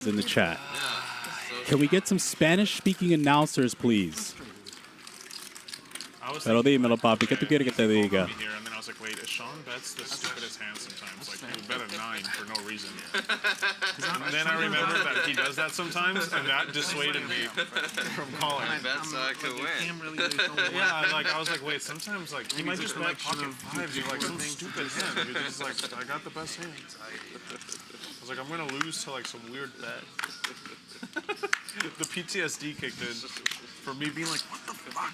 in the chat. Can we get some Spanish-speaking announcers, please? Pero dímelo, papi. ¿Qué tú quieres que te diga? And then I was like, wait, is Sean bets the stupidest hand sometimes? Like, he bet a 9 for no reason. And then I remembered that he does that sometimes, and that dissuaded me from calling. I bet so I could win. Yeah, I was like, wait, sometimes, like, he might just bet pocket fives or, like, some stupid hand. You're just like, I got the best hand. I was like, I'm going to lose to, like, some weird bet. The PTSD kicked in for me being like, what the fuck?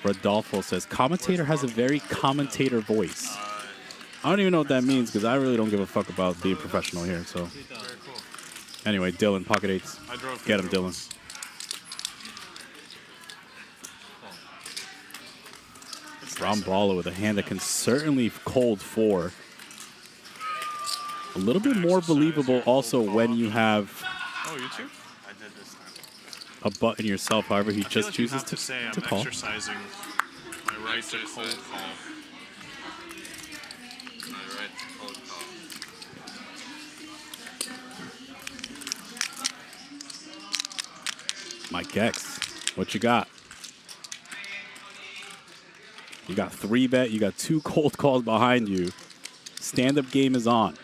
Rodolfo says, commentator has a very commentator voice. I don't even know what that means because I really don't give a fuck about being professional here. So, anyway, Dylan, pocket eights. Get him, Dylan. Brown Balla with a hand that can certainly cold 4. A little bit more believable also when you have a button yourself. However, he just chooses to call. Exercising my right to cold call. My right to cold call. Mike X, what you got? You got 3-bet. You got 2 cold calls behind you. Stand-up game is on.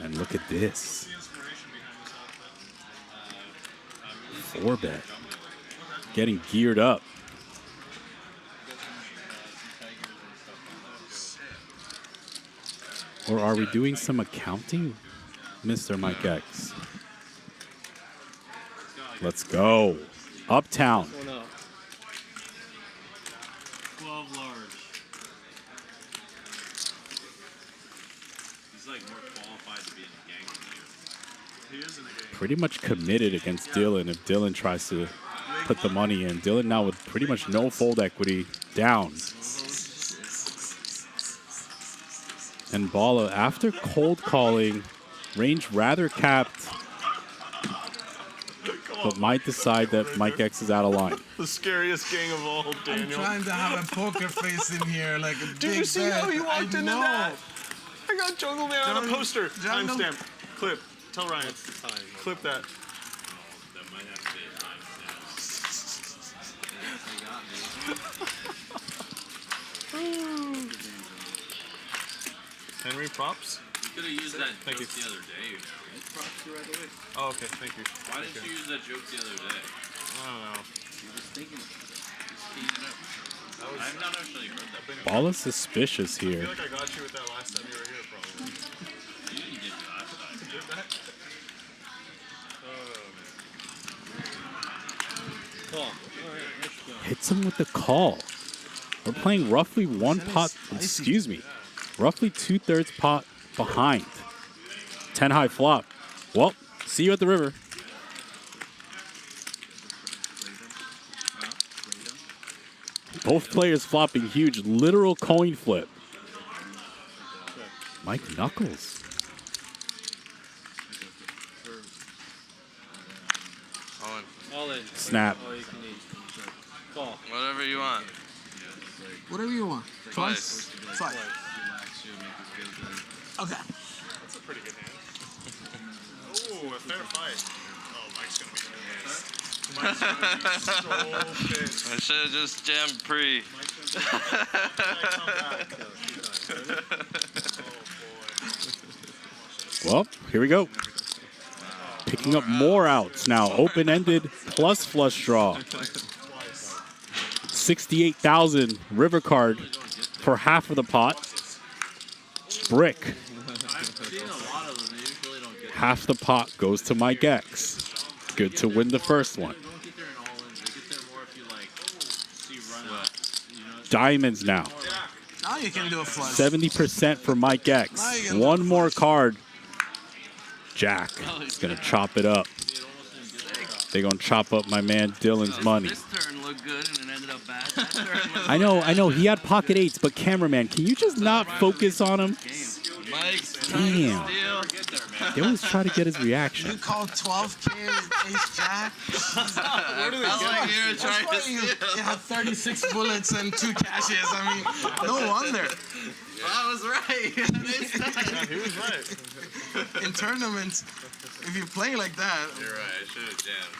And look at this. 4-bet. Getting geared up. Or are we doing some accounting, Mr. Mike X? Let's go. Uptown. 12 large. He's like more qualified to be in the gang than you. He is in the gang. Pretty much committed against Dylan if Dylan tries to put the money in. Dylan now with pretty much no fold equity down. And Balla, after cold calling, range rather capped, but might decide that Mike X is out of line. The scariest gang of all, Daniel. I'm trying to have a poker face in here, like a Did you see how he walked into that? I got Jungleman on a poster. Timestamp. Clip. Tell Ryan. Clip that. That might have to be a timestamp. Henry props? You could have used that Thank joke you. the other day. Props you right away. Oh, okay. Thank you. Why didn't you use that joke the other day? I don't know. You were just thinking of it. Just keying it up. I've not actually heard that. Balla's suspicious I feel here. like I got you with that last time you were here, probably. You didn't get me last time. Did that? Hits him with the call. We're playing roughly one pot, excuse me, roughly 2/3 pot behind. 10 high flop. Well, see you at the river. Both players flopping huge, literal coin flip. Mike Knuckles. All in. Snap. Whatever you want. Whatever you want. Twice. Twice. Okay. That's a pretty good hand. Ooh, a fair fight. Oh, Mike's going to be pissed. Mike's going to be so pissed. I should have just jammed pre. Well, here we go. Picking up more outs now. Open-ended plus flush draw. 68,000 river card for half of the pot. Brick. Half the pot goes to Mike X. Good to win the first one. Diamonds now. Now you can do a flush. 70% for Mike X. One more card. Jack is going to chop it up. They're going to chop up my man Dylan's money. This turn looked good and it ended up bad. I know. He had pocket eights, but cameraman, can you just not focus on him? Mike's Damn. steal. They always try to get his You reaction. call 12K Ace Jack? Where do they get here trying That's to why steal? you have 36 bullets and 2 cashes. I mean, no wonder. I was right. Yeah, he was right. In tournaments, if you play like that, You're right. I should have jammed.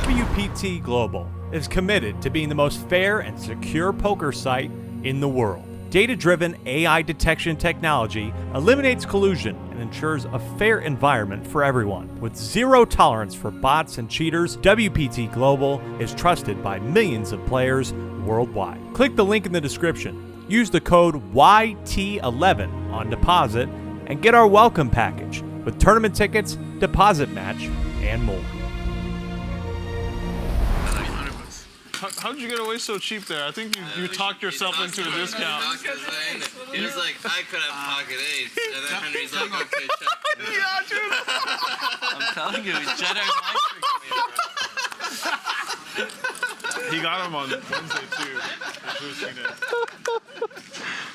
WPT Global is committed to being the most fair and secure poker site in the world. Data-driven AI detection technology eliminates collusion and ensures a fair environment for everyone. With zero tolerance for bots and cheaters, WPT Global is trusted by millions of players worldwide. Click the link in the description. Use the code YT11 on deposit and get our welcome package with tournament tickets, deposit match, and more. How did you get away so cheap there? I think you talked yourself into a discount. He was like, I could have pocket eight. And then Henry's like, okay, check. Yeah, dude. I'm telling you, Jedi mind tricked me, bro. He got him on Wednesday, too. If you've seen it.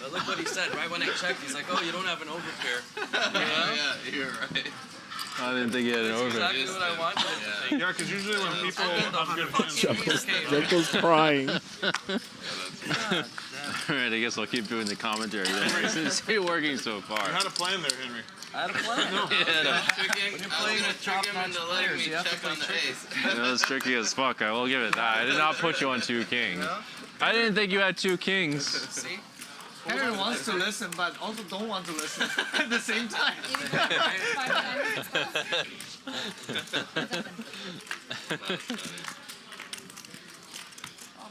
But look what he said. Right when I checked, he's like, oh, you don't have an overpair. Yeah, you're right. I didn't think you had an over. Exactly what I wanted it to think. Yeah, because usually when people have good hands, Juggle's crying. Alright, I guess I'll keep doing the commentary then. It's working so far. you had a plan there, Henry. I had a plan. No. When you're playing with top-notch players, you have to play tricky. That was tricky as fuck. I will give it that. I did not put you on 2 kings. I didn't think you had 2 kings. See? Henry wants to listen, but also don't want to listen at the same time. Come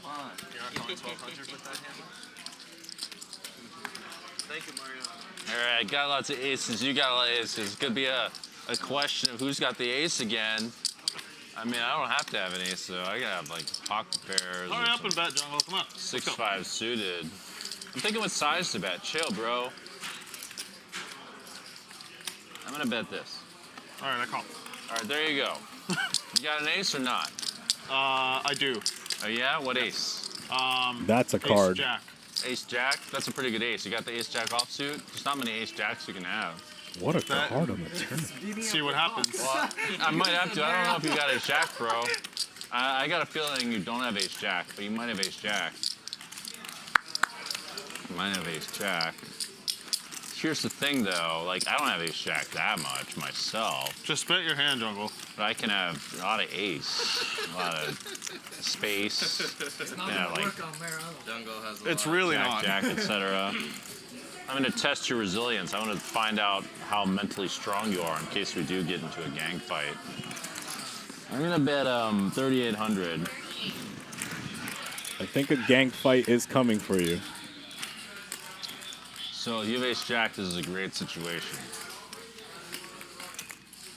on. You're not calling 1200 with that hand? Thank you, Mariano. Alright, got lots of aces. You got a lot of aces. It's gonna be a question of who's got the ace again. I mean, I don't have to have an ace, though. I gotta have, like, pocket pairs. Hurry up and bet, Jungle. Come on. 6-5 suited. I'm thinking what size to bet. Chill, bro. I'm gonna bet this. All right, I call. All right, there you go. You got an ace or not? I do. Oh yeah, what ace? That's a card. Ace Jack. Ace Jack. That's a pretty good ace. You got the Ace Jack offsuit. There's not many Ace Jacks you can have. What a card on the turn. See what happens. Well, I might have to. I don't know if you got Ace Jack, bro. I got a feeling you don't have Ace Jack, but you might have Ace Jack. You might have Ace Jack. Here's the thing, though. Like, I don't have Ace Jack that much myself, Just bet your hand, Jungle. but I can have a lot of ace, a lot of space. Yeah, like Jungle has a It's lot. really Jack, not. Jack, etc. I'm going to test your resilience. I want to find out how mentally strong you are in case we do get into a gang fight. I'm going to bet 3,800. I think a gang fight is coming for you. So if you have Ace Jack, this is a great situation.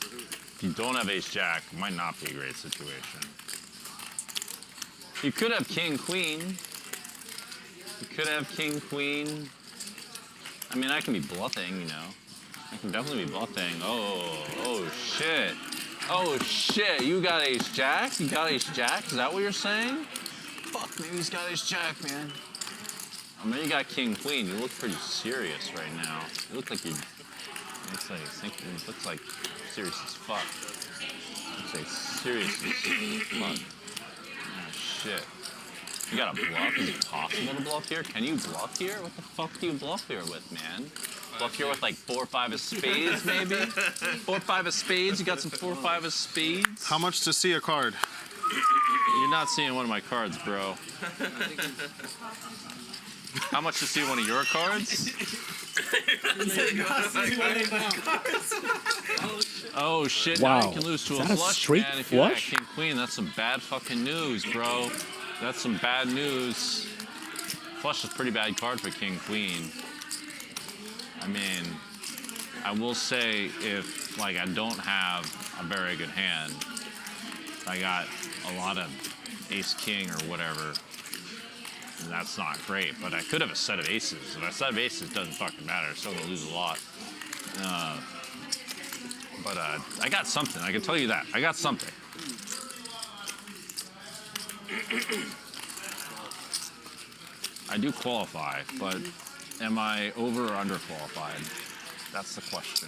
If you don't have Ace Jack, it might not be a great situation. You could have King Queen. You could have King Queen. I mean, I can be bluffing, you know. I can definitely be bluffing. Oh shit. Oh shit, you got Ace Jack? You got Ace Jack? Is that what you're saying? Fuck, maybe he's got Ace Jack, man. I mean, you got King Queen. You look pretty serious right now. You look like you're. It looks like serious as fuck. Looks like serious as fuck. Oh shit. You got a bluff? Is it possible to bluff here? Can you bluff here? What the fuck do you bluff here with, man? Bluff here with like 4 or 5 of spades, maybe? 4 or 5 of spades? You got some 4 or 5 of spades? How much to see a card? You're not seeing one of my cards, bro. How much to see one of your cards? Oh shit! Wow. Now you can lose to Is a that a flush, straight man. If you got flush? King Queen, that's some bad fucking news, bro. That's some bad news. Flush is a pretty bad card for King Queen. I mean, I will say if like I don't have a very good hand, I got a lot of Ace King or whatever. And that's not great, but I could have a set of aces. If a set of aces doesn't fucking matter. I'm still gonna lose a lot. But I got something. I can tell you that. I got something. I do qualify, but am I over or under qualified? That's the question.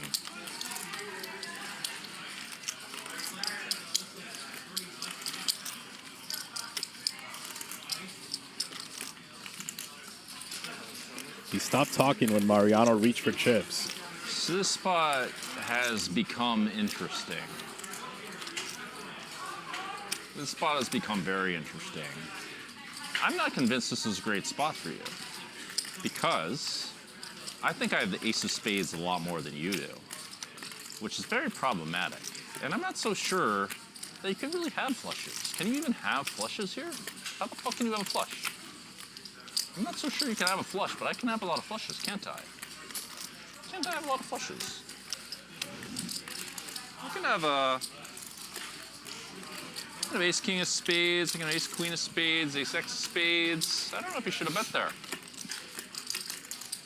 He stopped talking when Mariano reached for chips. So this spot has become interesting. This spot has become very interesting. I'm not convinced this is a great spot for you, because I think I have the ace of spades a lot more than you do, which is very problematic. And I'm not so sure that you can really have flushes. Can you even have flushes here? How the fuck can you have a flush? I'm not so sure you can have a flush, but I can have a lot of flushes, can't I? Can't I have a lot of flushes? I can have ace king of spades, I can have ace queen of spades, ace x of spades. I don't know if you should have bet there.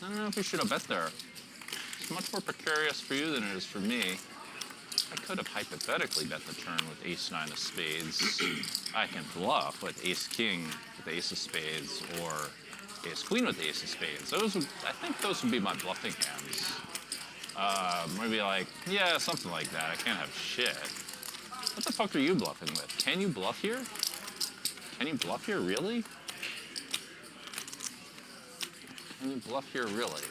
I don't know if you should have bet there. It's much more precarious for you than it is for me. I could have hypothetically bet the turn with ace nine of spades. I can bluff with ace king with ace of spades, or ace queen with ace of spades. I think those would be my bluffing hands. Maybe like, yeah, something like that. I can't have shit. What the fuck are you bluffing with? Can you bluff here? Can you bluff here, really? Can you bluff here, really?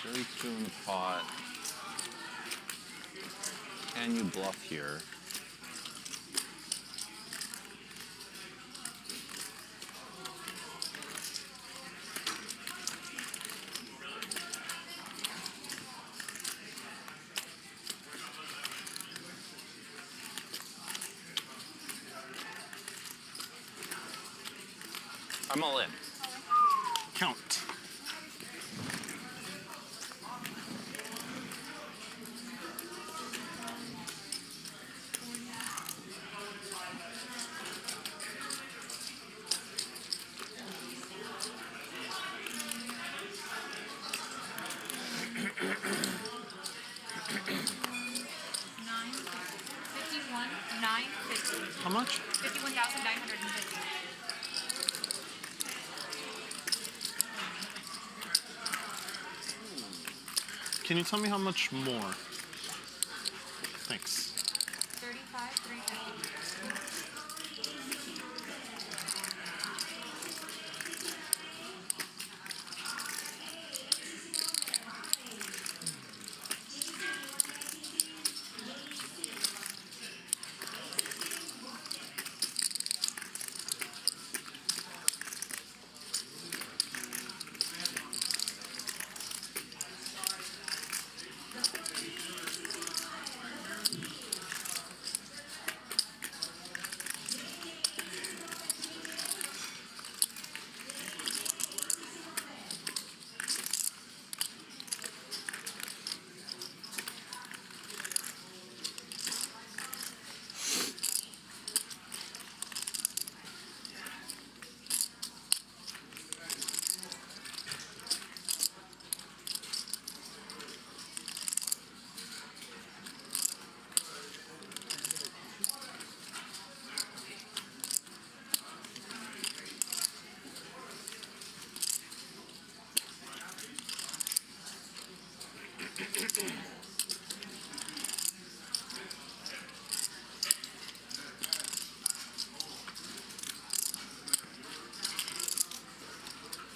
$32 in the pot. Can you bluff here? I'm all in. Count. How much? 51,950. Can you tell me how much more? Thanks. 35,350.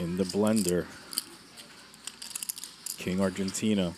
In the blender, King Argentina.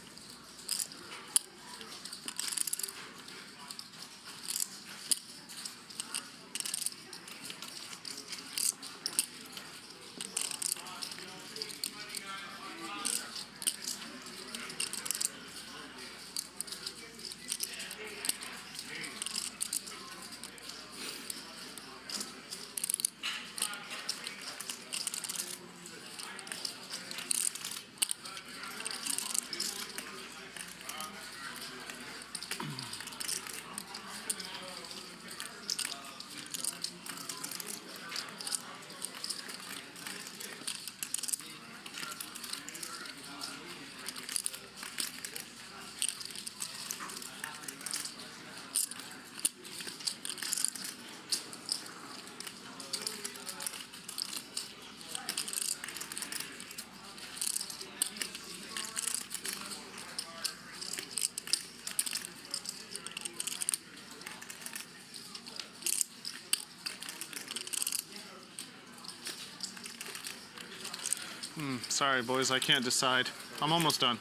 Sorry, boys, I can't decide. I'm almost done.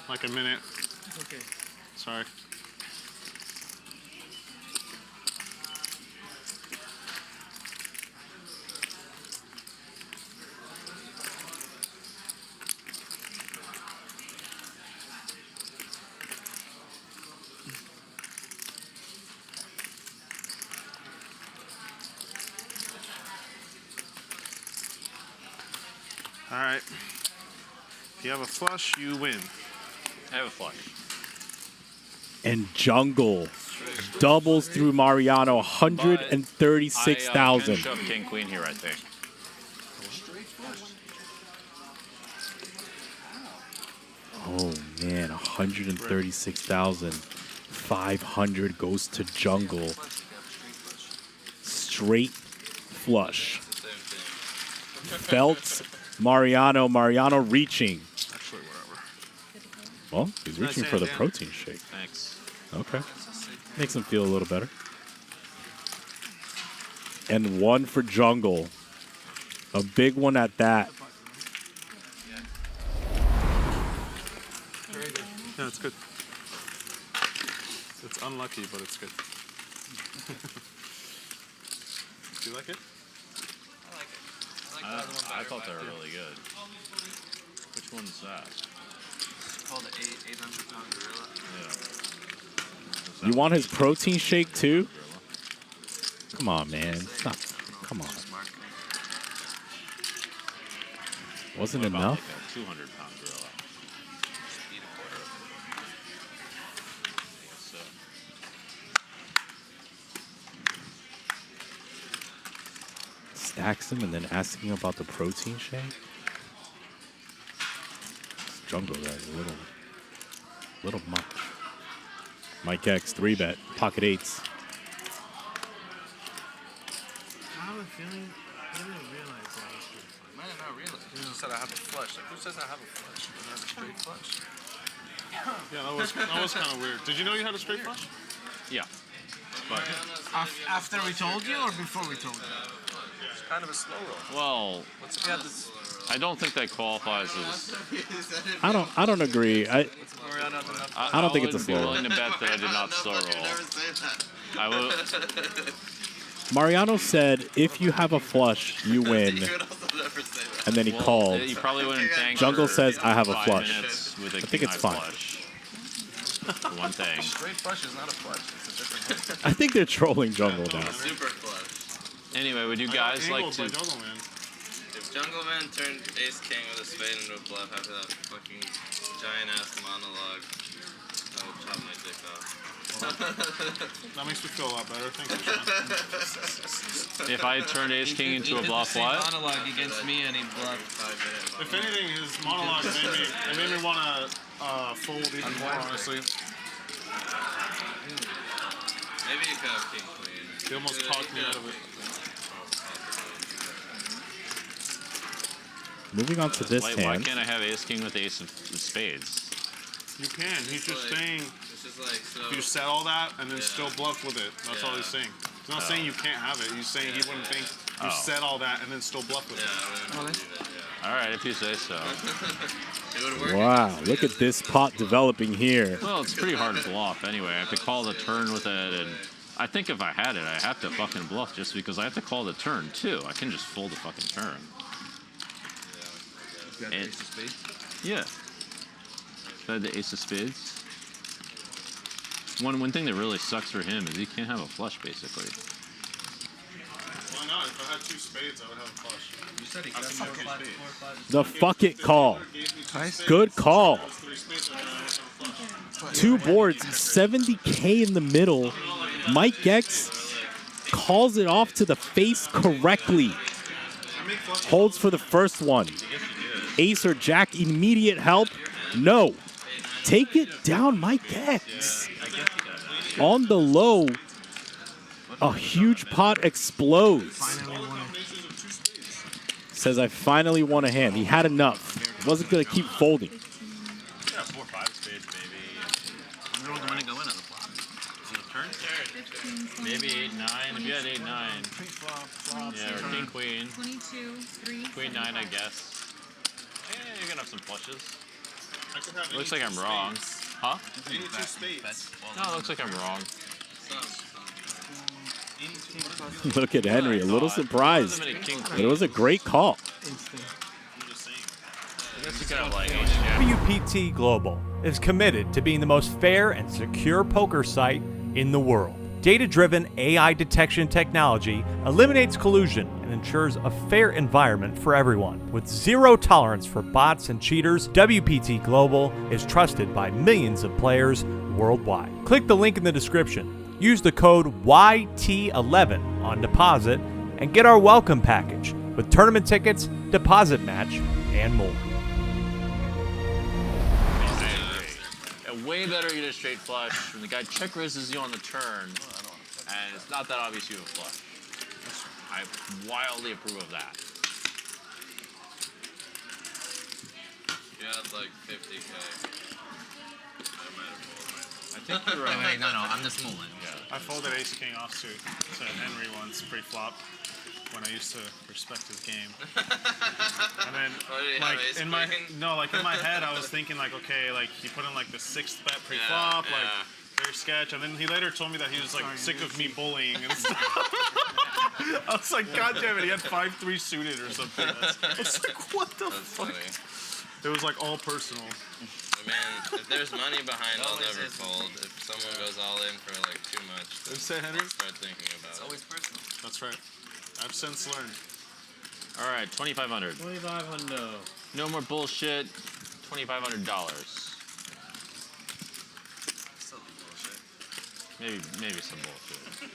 Like a minute. Okay. Sorry. All right. If you have a flush, you win. I have a flush. And Jungle doubles through Mariano, I 136,000. can shove king queen here, I think. Oh man, 136,500 goes to Jungle. Straight flush. Felt Mariano reaching. Actually, whatever. Well, he's reaching for the protein shake. Thanks. Okay. Makes him feel a little better. And one for Jungle. A big one at that. Yeah, it's good. It's unlucky, but it's good. Do you like it? I like it. I like the other one I better, thought they but were really good. Which one's that? It's called the 800-pound gorilla. Yeah. You want his protein shake too? Come on, man. It's not, come on. Wasn't What about enough? like a 200-pound gorilla? Eat a quarter of I guess so. Stacks him and then asking about the protein shake? This Jungle guy's a little much. Mike X, 3-bet, pocket eights. I have a feeling I didn't realize that. I might have not realized. You said I have a flush. Like, who says I have a flush? I have a straight flush. Yeah, that was kind of weird. Did you know you had a straight flush? Yeah. But, After we told you or before we told you? It's kind of a slow roll. well, What's if you had this? I don't think that qualifies as... I don't agree. Mariano has enough. I don't think it's a slow I roll. would be willing to bet that I did not slow roll. I will... Mariano said, if you have a flush, you win. And then he called. You probably wouldn't thank Jungle for says, I have a 5 flush. minutes with a I think king it's high fine. flush. One thing. Straight flush is not a flush. It's a different one. I think they're trolling Jungle now. Super flush. Anyway, would you guys like to... Jungleman. If Jungleman turned Ace King with a spade into a bluff after that fucking giant ass monologue, I would chop my dick off. That makes me feel a lot better. Thank you, Sean. If I turned Ace King into a bluff, what? Monologue against me and he bluffed. If anything, his monologue made me want to fold even more, honestly. Maybe you could have King Queen. He almost talked me out of it. Moving on to this Why hand. can't I have Ace King with Ace of Spades? You can. He's just saying It's just like, so. you said all that and then still bluff with it. That's all he's saying. He's not saying you can't have it. He's saying he wouldn't think you said all that and then still bluff with it. I wouldn't believe it, yeah. Alright, if you say so. It would work. Wow, look at this pot developing here. Well, it's pretty hard to bluff anyway. I have to call the turn with it, and I think if I had it, I have to fucking bluff just because I have to call the turn too. I can just fold the fucking turn. You got And- Ace of Spades? Yeah. If I had the Ace of Spades. One thing that really sucks for him is he can't have a flush, basically. Why not? If I had 2 spades, I would have a flush. You said he got 4 or 5. The fuck it call. Good call. 3 spades, I would have a flush. 2 boards, 70K in the middle. Mike X calls it off to the face correctly. Holds for the first one. Ace or Jack, immediate help. No. Take it down, Mike X. On the low, a huge pot explodes. Says, I finally won a hand. He had enough. Wasn't going to keep folding. Yeah, 4 or 5 spades, maybe. I wonder what the money go in on the flop. Is it a turn? Maybe 8-9. If you had 8-9. Yeah, or King Queen. 22, 3. Queen 9, I guess. have some flushes? I could have Looks any like I'm two wrong. spades. Huh? Any two spades. No, it looks like I'm wrong. Look at Henry, a little surprised. King But it queen. was a great call. I guess you could have like ace jack. WPT Global is committed to being the most fair and secure poker site in the world. Data-driven AI detection technology eliminates collusion and ensures a fair environment for everyone. With zero tolerance for bots and cheaters, WPT Global is trusted by millions of players worldwide. Click the link in the description. Use the code YT11 on deposit and get our welcome package with tournament tickets, deposit match, and more. Way better you get a straight flush when the guy check raises you on the turn, and it's not that obvious you have a flush. I wildly approve of that. You had like 50K. I might have I think you're right. Wait, no, I'm the small one. I folded ace king offsuit to Henry once pre-flop when I used to respect his game. And then did he like have ace in my queen? like in my head I was thinking like, okay, like he put in like the 6th bet pre-flop, like very sketch, and then he later told me that he was like sick of me bullying and stuff. I was like, God damn it, he had 5-3 suited or something. I was like, what the fuck? funny. It was like all personal. I mean, if there's money behind, I'll never fold. If someone goes all in for like too much, What did you say, Henry? I'll start thinking about it. Always personal. That's right. I've since learned. All right, 2,500. 2,500. No more bullshit. $2,500. Still bullshit. Maybe some bullshit.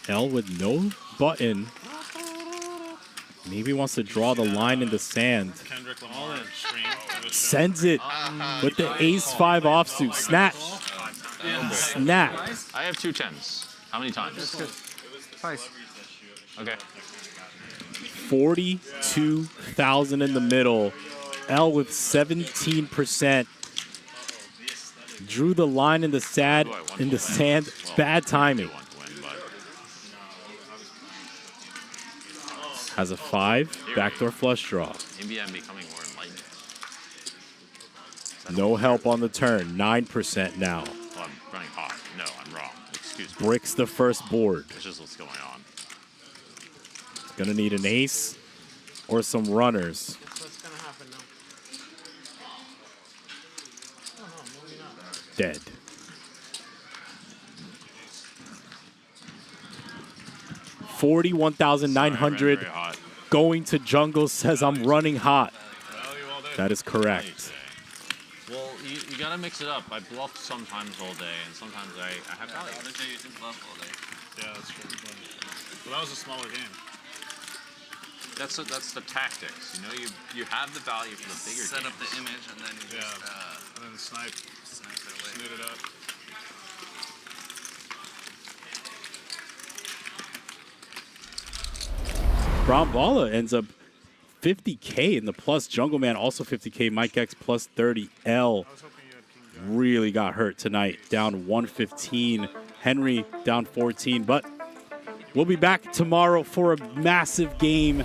L with no button. Maybe wants to draw the line in the sand. Kendrick Lamar stream. Sends it with the ace-5 offsuit. Snap. Snap. I have 2 10s. How many times? Twice. Okay. 42,000 in the middle. L with 17%. Drew the line in the sand. Bad timing. Want to win, but Has a 5. Backdoor flush draw. maybe I'm becoming more enlightened. No help on the turn. 9% now. Well, I'm running hot. No, I'm wrong. Excuse me. Bricks the first board. That's just what's going on. Gonna need an ace or some runners. What's gonna happen now? Dead. 41,900. Very hot. Going to jungle says I'm running hot. That is correct. Well, you gotta mix it up. I bluff sometimes all day, and sometimes I have value. Why don't you just bluff all day? Yeah, that's true. Well, that was a smaller game. That's the tactics. You know, you have the value for the bigger Set up games. the image and then you just And then snipe snipe it away. snoot it up. Brown Balla ends up 50K in the plus. Jungleman also 50K. Mike X plus 30. L really got hurt tonight. Down 115. Henry down 14. But we'll be back tomorrow for a massive game.